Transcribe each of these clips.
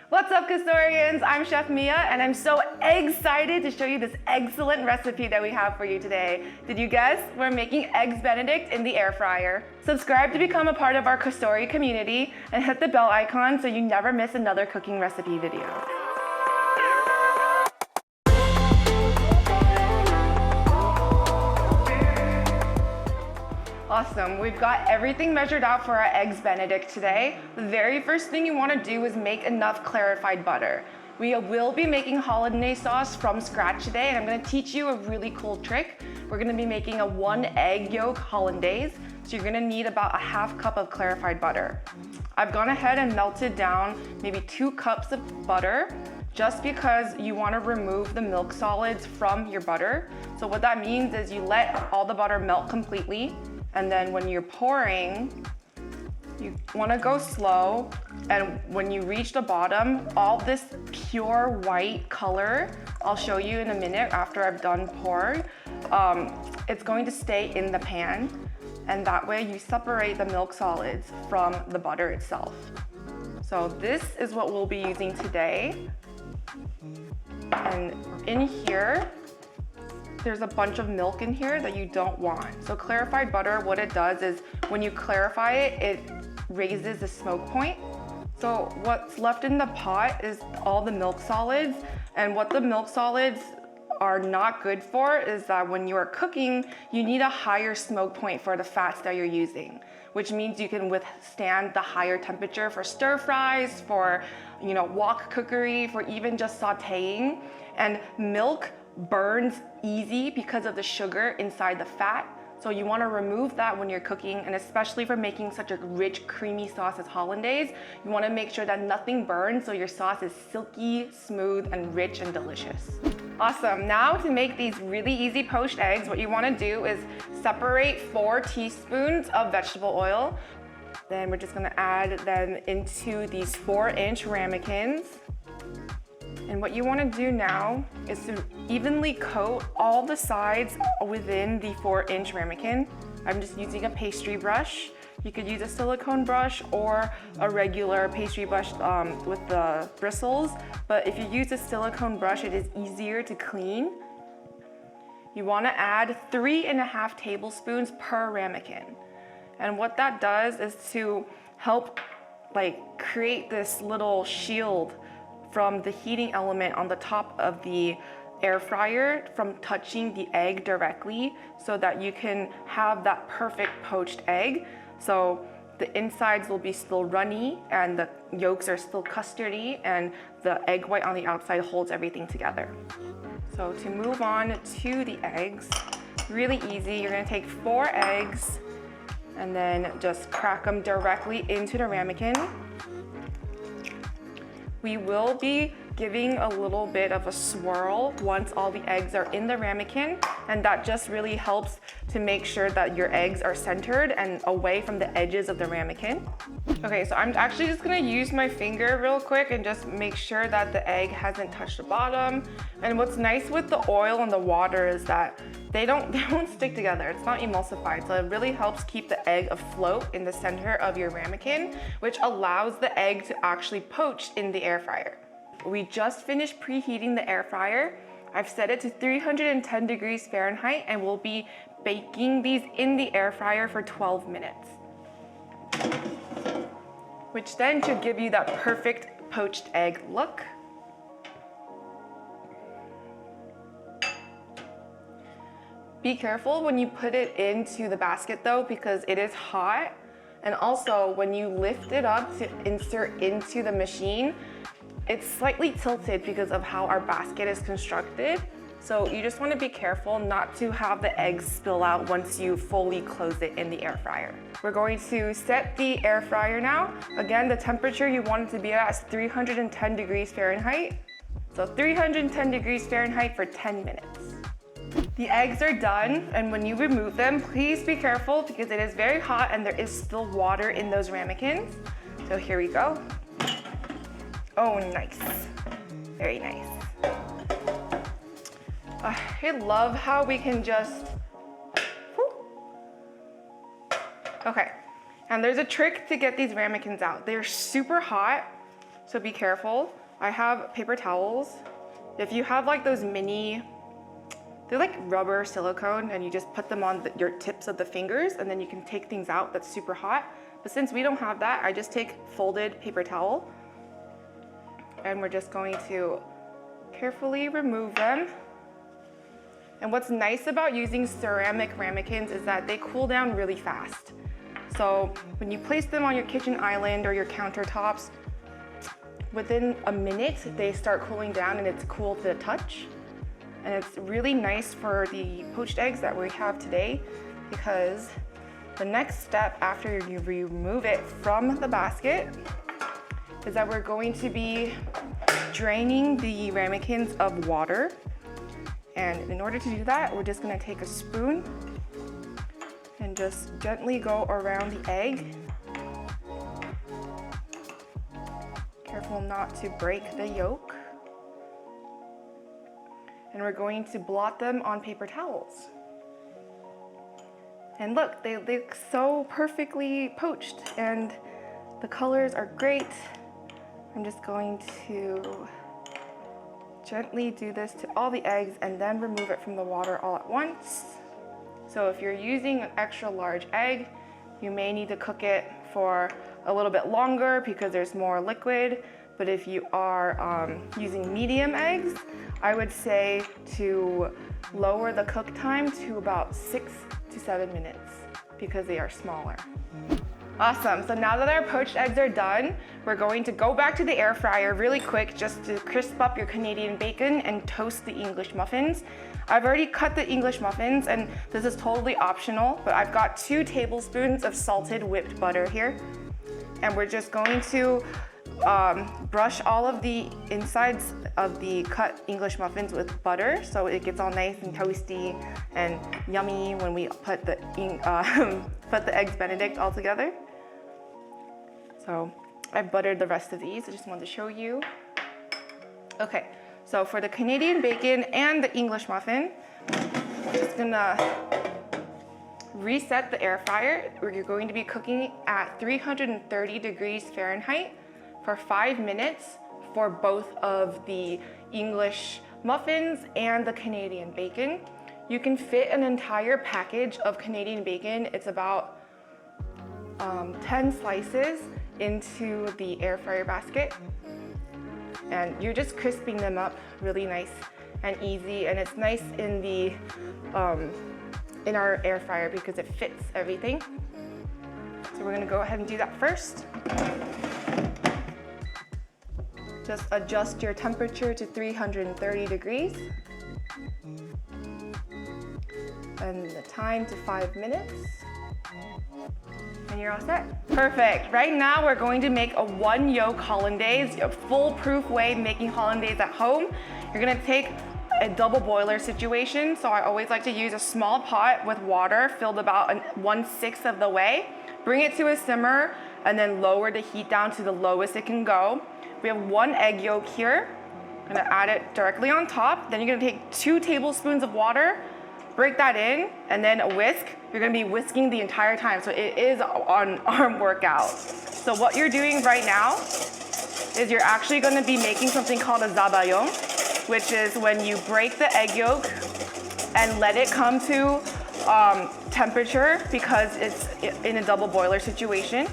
What's up, Kosorians? I'm Chef Mia, and I'm so excited to show you this excellent recipe that we have for you today. Did you guess? We're making Eggs Benedict in the air fryer. Subscribe to become a part of our Cosori community and hit the bell icon so you never miss another cooking recipe video. Awesome, we've got everything measured out for our Eggs Benedict today. The very first thing you want to do is make enough clarified butter. We will be making Hollandaise sauce from scratch today, and I'm going to teach you a really cool trick. We're going to be making a 1 egg yolk Hollandaise, so you're going to need about a ½ cup of clarified butter. I've gone ahead and melted down maybe 2 cups of butter, just because you want to remove the milk solids from your butter. So what that means is you let all the butter melt completely, and then when you're pouring, you want to go slow, and when you reach the bottom, all this pure white color, I'll show you in a minute after I've done pouring, it's going to stay in the pan, and that way you separate the milk solids from the butter itself. So this is what we'll be using today. And in here, there's a bunch of milk in here that you don't want. So clarified butter, what it does is when you clarify it, it raises the smoke point. So what's left in the pot is all the milk solids, and what the milk solids are not good for is that when you are cooking, you need a higher smoke point for the fats that you're using, which means you can withstand the higher temperature for stir fries, for wok cookery, for even just sauteing. And milk burns easy because of the sugar inside the fat. So you want to remove that when you're cooking, and especially for making such a rich, creamy sauce as Hollandaise, you want to make sure that nothing burns so your sauce is silky, smooth, and rich and delicious. Awesome. Now to make these really easy poached eggs, what you want to do is separate 4 teaspoons of vegetable oil. Then we're just going to add them into these 4-inch ramekins. And what you want to do now is to evenly coat all the sides within the 4-inch ramekin. I'm just using a pastry brush. You could use a silicone brush or a regular pastry brush with the bristles, but if you use a silicone brush, it is easier to clean. You want to add 3½ tablespoons per ramekin. And what that does is to help create this little shield from the heating element on the top of the air fryer from touching the egg directly, so that you can have that perfect poached egg. So the insides will be still runny and the yolks are still custardy, and the egg white on the outside holds everything together. So to move on to the eggs, really easy. You're going to take 4 eggs and then just crack them directly into the ramekin. We will be giving a little bit of a swirl once all the eggs are in the ramekin, and that just really helps to make sure that your eggs are centered and away from the edges of the ramekin. Okay, so I'm actually just gonna use my finger real quick and just make sure that the egg hasn't touched the bottom. And what's nice with the oil and the water is that they won't stick together. It's not emulsified, so it really helps keep the egg afloat in the center of your ramekin, which allows the egg to actually poach in the air fryer. We just finished preheating the air fryer. I've set it to 310 degrees Fahrenheit, and we'll be baking these in the air fryer for 12 minutes. Which then should give you that perfect poached egg look. Be careful when you put it into the basket though, because it is hot. And also when you lift it up to insert into the machine, it's slightly tilted because of how our basket is constructed. So you just want to be careful not to have the eggs spill out once you fully close it in the air fryer. We're going to set the air fryer now. Again, the temperature you want it to be at is 310 degrees Fahrenheit. So 310 degrees Fahrenheit for 10 minutes. The eggs are done, and when you remove them, please be careful because it is very hot and there is still water in those ramekins. So here we go. Oh, nice. Very nice. I love how we can just... Okay, and there's a trick to get these ramekins out. They're super hot, So be careful. I have paper towels. If you have like those mini, they're like rubber silicone, and you just put them on your tips of the fingers, and then you can take things out that's super hot. But since we don't have that, I just take folded paper towel, and we're just going to carefully remove them. And what's nice about using ceramic ramekins is that they cool down really fast. So when you place them on your kitchen island or your countertops, within a minute, they start cooling down and it's cool to the touch. And it's really nice for the poached eggs that we have today, because the next step after you remove it from the basket is that we're going to be draining the ramekins of water. And in order to do that, we're just gonna take a spoon and just gently go around the egg. Careful not to break the yolk. And we're going to blot them on paper towels. And look, they look so perfectly poached and the colors are great. I'm just going to gently do this to all the eggs and then remove it from the water all at once. So if you're using an extra large egg, you may need to cook it for a little bit longer because there's more liquid. But if you are using medium eggs, I would say to lower the cook time to about 6 to 7 minutes because they are smaller. Awesome, so now that our poached eggs are done, we're going to go back to the air fryer really quick just to crisp up your Canadian bacon and toast the English muffins. I've already cut the English muffins, and this is totally optional, but I've got 2 tablespoons of salted whipped butter here. And we're just going to brush all of the insides of the cut English muffins with butter so it gets all nice and toasty and yummy when we put the Eggs Benedict all together. So I buttered the rest of these. I just wanted to show you. Okay, so for the Canadian bacon and the English muffin, I'm just gonna reset the air fryer. You're going to be cooking at 330 degrees Fahrenheit for 5 minutes for both of the English muffins and the Canadian bacon. You can fit an entire package of Canadian bacon. It's about 10 slices into the air fryer basket. And you're just crisping them up really nice and easy. And it's nice in the in our air fryer because it fits everything. So we're gonna go ahead and do that first. Just adjust your temperature to 330 degrees. And the time to 5 minutes. And you're all set. Perfect. Right now we're going to make a 1 yolk Hollandaise, a foolproof way of making Hollandaise at home. You're gonna take a double boiler situation. So I always like to use a small pot with water filled about 1/6 of the way. Bring it to a simmer and then lower the heat down to the lowest it can go. We have 1 egg yolk here. I'm gonna add it directly on top. Then you're gonna take 2 tablespoons of water, break that in, and then a whisk. You're gonna be whisking the entire time, so it is an arm workout. So what you're doing right now is you're actually gonna be making something called a zabayon, which is when you break the egg yolk and let it come to temperature because it's in a double boiler situation.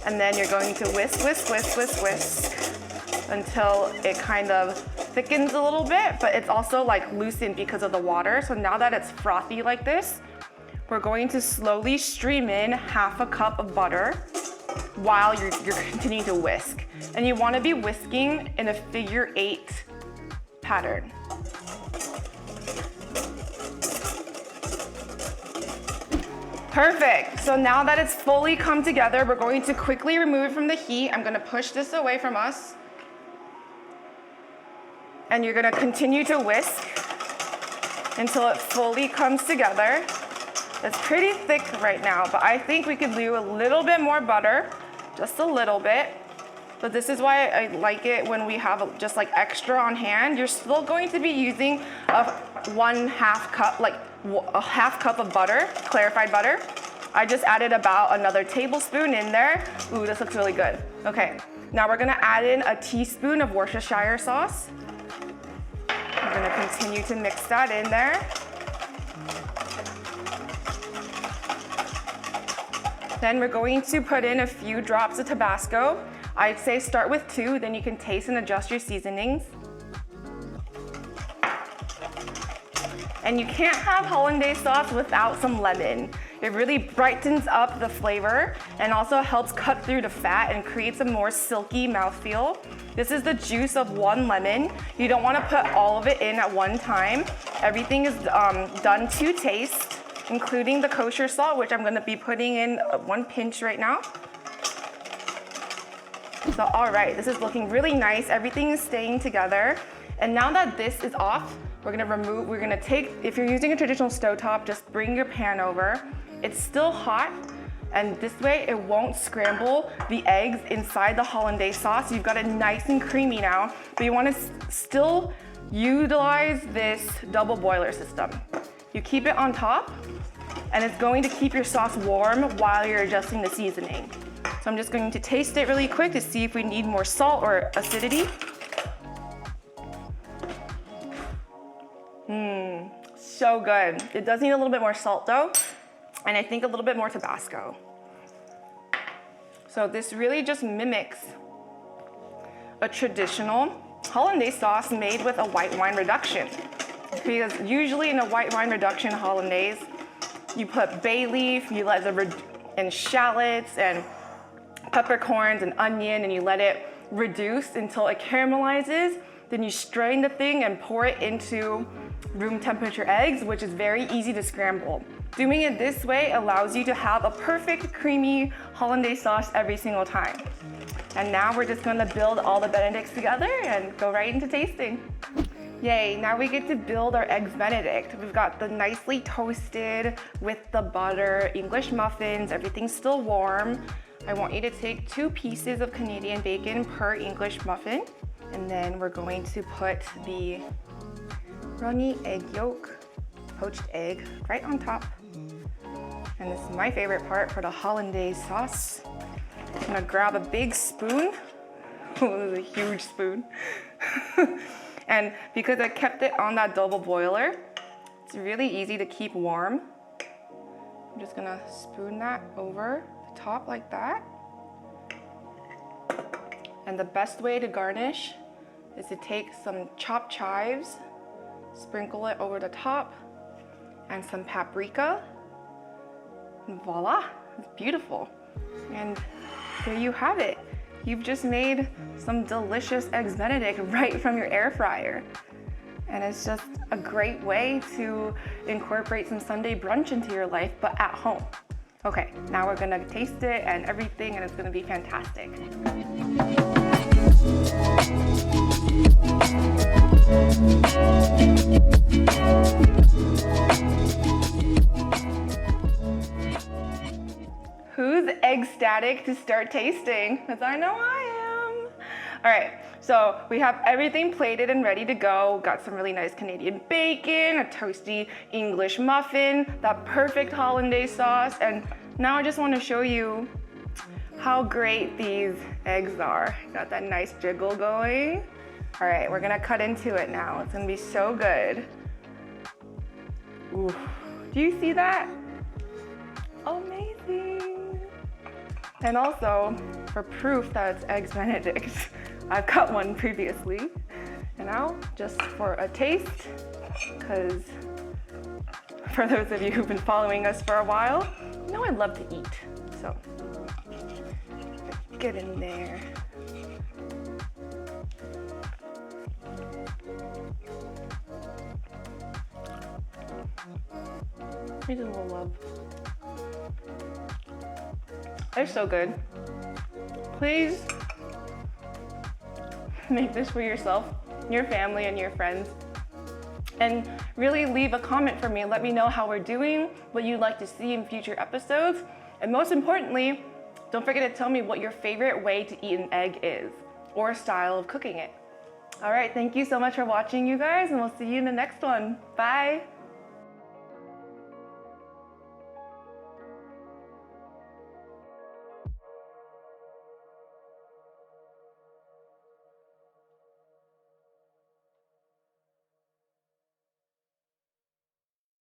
And then you're going to whisk, whisk, whisk, whisk, whisk until it kind of thickens a little bit, but it's also like loosened because of the water. So now that it's frothy like this, we're going to slowly stream in 1/2 cup of butter while you're continuing to whisk. And you want to be whisking in a figure 8 pattern. Perfect. So now that it's fully come together, we're going to quickly remove it from the heat. I'm going to push this away from us. And you're going to continue to whisk until it fully comes together. It's pretty thick right now, but I think we could do a little bit more butter, just a little bit. But this is why I like it when we have just like extra on hand. You're still going to be using a 1/2 cup, like a 1/2 cup of butter, clarified butter. I just added about another tablespoon in there. Ooh, this looks really good. Okay, Now we're gonna add in a teaspoon of Worcestershire sauce. We're gonna continue to mix that in there. Then we're going to put in a few drops of Tabasco. I'd say start with 2, then you can taste and adjust your seasonings. And you can't have Hollandaise sauce without some lemon. It really brightens up the flavor and also helps cut through the fat and creates a more silky mouthfeel. This is the juice of 1 lemon. You don't want to put all of it in at one time. Everything is done to taste, including the kosher salt, which I'm going to be putting in 1 pinch right now. So all right, this is looking really nice. Everything is staying together. And now that this is off, we're gonna take, if you're using a traditional stovetop, just bring your pan over. It's still hot, and this way it won't scramble the eggs inside the Hollandaise sauce. You've got it nice and creamy now, but you wanna still utilize this double boiler system. You keep it on top, and it's going to keep your sauce warm while you're adjusting the seasoning. So I'm just going to taste it really quick to see if we need more salt or acidity. So good. It does need a little bit more salt though, and I think a little bit more Tabasco. So this really just mimics a traditional Hollandaise sauce made with a white wine reduction. Because usually in a white wine reduction Hollandaise, you put bay leaf, you let and shallots and peppercorns and onion, and you let it reduce until it caramelizes. Then you strain the thing and pour it into room temperature eggs, which is very easy to scramble. Doing it this way allows you to have a perfect creamy Hollandaise sauce every single time. And now we're just gonna build all the Benedicts together and go right into tasting. Yay, now we get to build our Eggs Benedict. We've got the nicely toasted with the butter, English muffins, everything's still warm. I want you to take 2 pieces of Canadian bacon per English muffin. And then we're going to put the runny egg yolk, poached egg, right on top. And this is my favorite part for the Hollandaise sauce. I'm gonna grab a big spoon. Oh, this is a huge spoon. And because I kept it on that double boiler, it's really easy to keep warm. I'm just gonna spoon that over the top like that. And the best way to garnish is to take some chopped chives, sprinkle it over the top, and some paprika. And voila, it's beautiful. And there you have it. You've just made some delicious Eggs Benedict right from your air fryer. And it's just a great way to incorporate some Sunday brunch into your life, but at home. Okay, now we're gonna taste it and everything, and it's gonna be fantastic. Who's ecstatic to start tasting? Because I know I am. All right, so we have everything plated and ready to go. Got some really nice Canadian bacon, a toasty English muffin, that perfect Hollandaise sauce, and now I just want to show you how great these eggs are. Got that nice jiggle going. All right, we're gonna cut into it now. It's gonna be so good. Ooh, do you see that? Amazing. And also, for proof that it's Eggs Benedict, I've cut one previously. And now, just for a taste, because for those of you who've been following us for a while, you know I love to eat. So, get in there. Here's a little love. They're so good. Please make this for yourself, your family, and your friends. And really leave a comment for me. Let me know how we're doing, what you'd like to see in future episodes. And most importantly, don't forget to tell me what your favorite way to eat an egg is, or style of cooking it. All right, thank you so much for watching, you guys, and we'll see you in the next one. Bye.